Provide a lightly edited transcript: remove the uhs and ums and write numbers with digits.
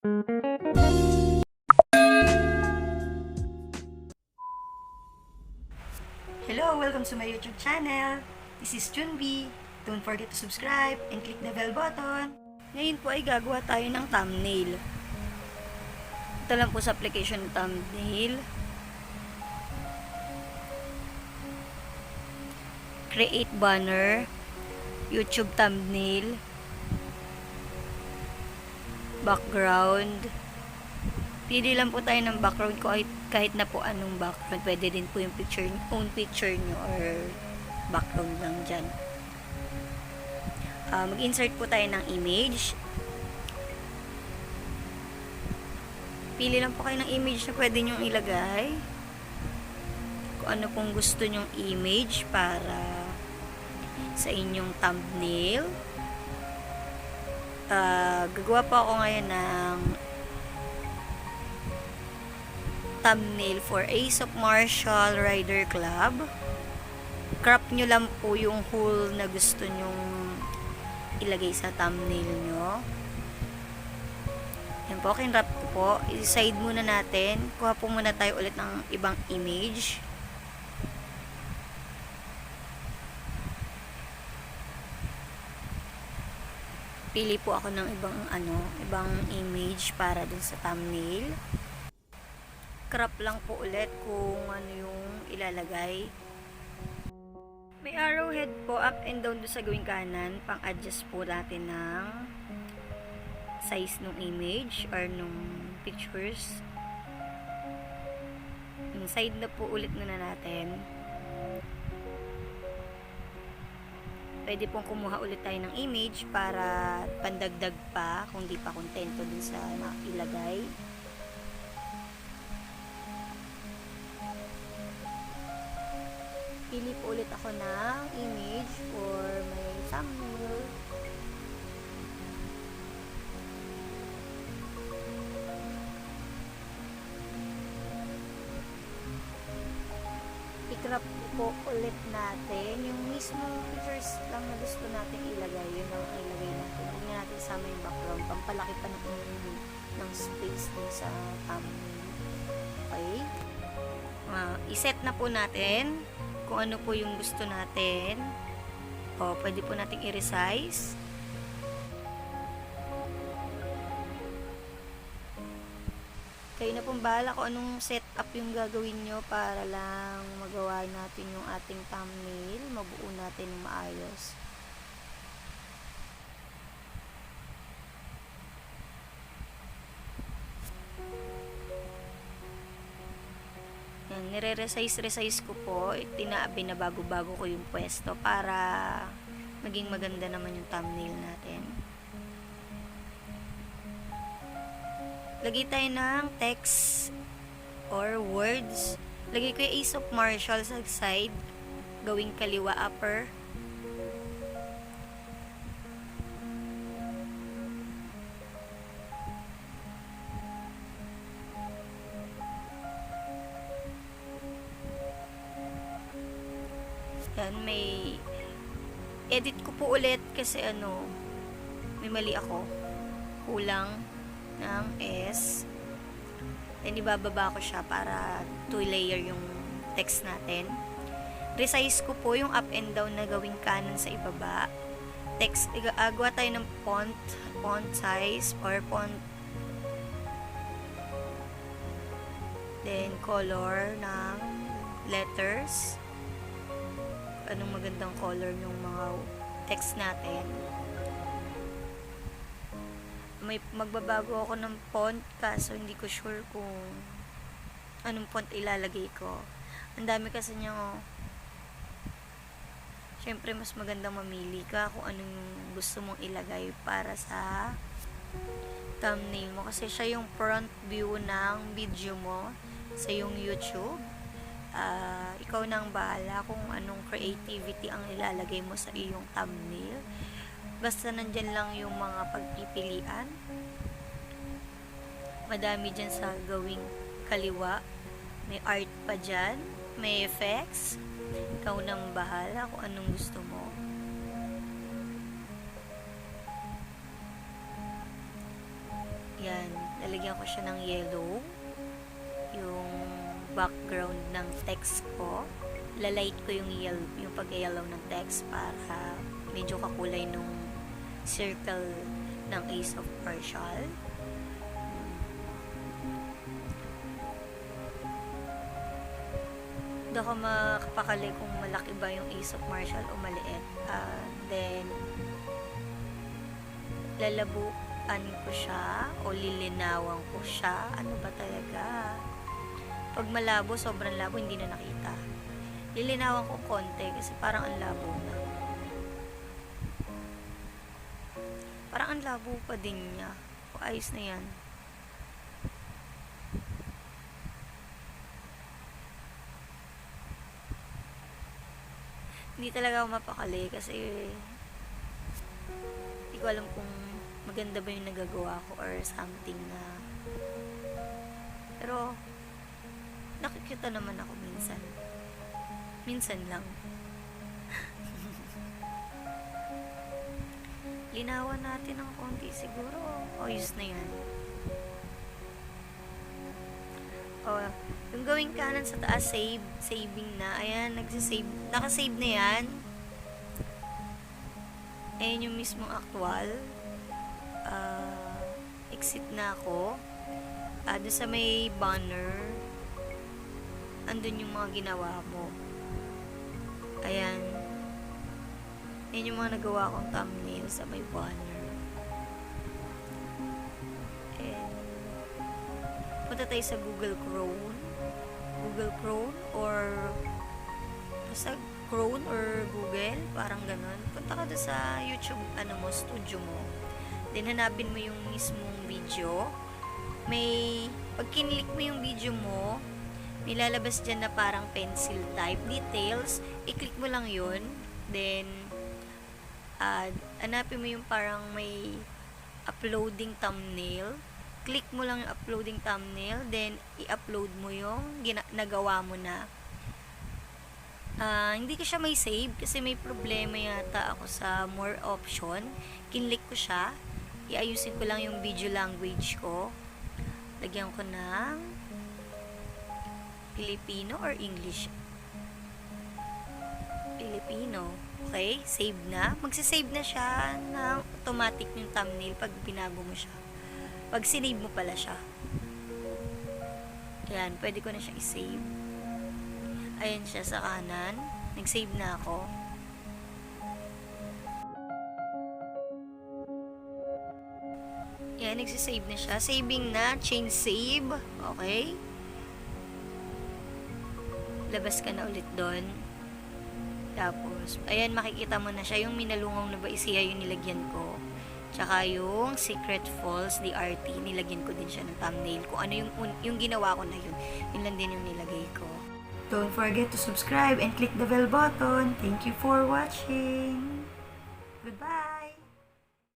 Hello! Welcome to my YouTube channel. This is Junbi. Don't forget to subscribe and click the bell button. Ngayon po ay gagawa tayo ng thumbnail. Ito lang po sa application thumbnail. Create banner, YouTube thumbnail, background. Pili lang po tayo ng background kahit na po anong background. Pwede din po yung own picture nyo or background lang dyan. Mag-insert po tayo ng image. Pili lang po kayo ng image na pwede nyong ilagay. Kung ano pong gusto nyong image para sa inyong thumbnail. Gagawa po ako ngayon ng thumbnail for Ace of Martial Rider Club. Crop nyo lang po yung whole na gusto nyong ilagay sa thumbnail nyo. Yan po, kinrap ko po. I-side muna natin. Kuha po muna tayo ulit ng ibang image. Pili po ako ng ibang image para dun sa thumbnail. Crop lang po ulit kung ano yung ilalagay. May arrowhead po up and down doon sa gawing kanan. Pang-adjust po natin ng size ng image or nung pictures. Yung side na po ulit muna natin. Pwede pong kumuha ulit tayo ng image para pandagdag pa kung di pa kontento dun sa ilagay. Pili po ulit ako ng image for my thumbnail. I-crop po ulit natin yung mismo pictures lang na gusto natin ilagay. Yun ang ilagay natin. Huwag na natin sama yung background. Pampalaki pa ng space din sa thumbnail. Okay? I-set na po natin kung ano po yung gusto natin. Pwede po natin i-resize. Kayo na pong bahala kung anong setup yung gagawin nyo para lang magawa natin yung ating thumbnail. Mabuo natin ng maayos. Yan, nire-resize ko po. Binabago-bago ko yung pwesto para maging maganda naman yung thumbnail natin. Lagay tayo ng text or words. Lagay ko yung Ace of Martial sa side. Gawing kaliwa upper. Yan, may edit ko po ulit kasi may mali ako. Kulang ng S. Then ibababa ko siya para 2 layer yung text natin. Resize ko po yung up and down na gawing kanan sa ibaba. Text, gawa tayo ng font size or font. Then color ng letters. Anong magandang color ng mga text natin. May magbabago ako ng font kaso hindi ko sure kung anong font ilalagay ko. Ang dami kasi niya syempre mas magandang mamili ka kung anong gusto mong ilagay para sa thumbnail mo kasi siya yung front view ng video mo sa yung YouTube. Ikaw nang bahala kung anong creativity ang ilalagay mo sa iyong thumbnail. Basta nandyan lang yung mga pagpipilian. Madami dyan sa gawing kaliwa. May art pa dyan. May effects. Ikaw nang bahala kung anong gusto mo. Yan, lalagyan ko siya ng yellow. Yung background ng text ko. Lalight ko yung pag-yellow ng text para medyo kakulay nung circle ng Ace of Partial. Hindi ako makapakali kung malaki ba yung Ace of Partial o maliit. Then, lalabuan ko siya o lilinawan ko siya. Ano ba talaga? Pag malabo, sobrang labo, hindi na nakita. Lilinawan ko konti kasi parang ang labo na. Parang ang labo pa din niya. O, ayos na yan. Hindi talaga ako mapakali kasi hindi ko alam kung maganda ba yung nagagawa ko or something na. Pero nakikita naman ako minsan. Minsan lang. Linawan natin ng konti siguro. Ayos na yan. Yung gawing kanan sa taas, saving na. Ayan, nakasave na yan. Ayan yung mismong actual. Exit na ako. Doon sa may banner, andun yung mga ginawa mo. Ayan. Ayan yung mga nagawa kong thumbnail sa may banner. And punta tayo sa Google Chrome or basta Chrome or Google, parang ganun. Punta ka doon sa YouTube studio mo. Then hanapin mo yung mismong video. Pag kinlik mo yung video mo, nilalabas dyan na parang pencil type details. I-click mo lang yun. Then hanapin mo yung parang may uploading thumbnail. Click mo lang yung uploading thumbnail, then i-upload mo yung nagawa mo na. Hindi ko siya may save kasi may problema yata ako sa more option. Kinlik ko siya. Iayusin ko lang yung video language ko. Lagyan ko ng Filipino or English. Filipino. Okay, save na. Magsisave na siya ng automatic yung thumbnail pag binago mo siya. Pag sinave mo pala siya. Ayan, pwede ko na siya i-save. Ayan siya sa kanan. Nag-save na ako. Ayan, nagsisave na siya. Saving na. Change save. Okay. Labas ka na ulit doon. Tapos, ayan, makikita mo na siya. Yung minalungaw na ba isiya yung nilagyan ko. Tsaka yung Secret Falls DRT, nilagyan ko din siya ng thumbnail. Kung ano yung ginawa ko na yun. Yun lang din yung nilagay ko. Don't forget to subscribe and click the bell button. Thank you for watching. Goodbye!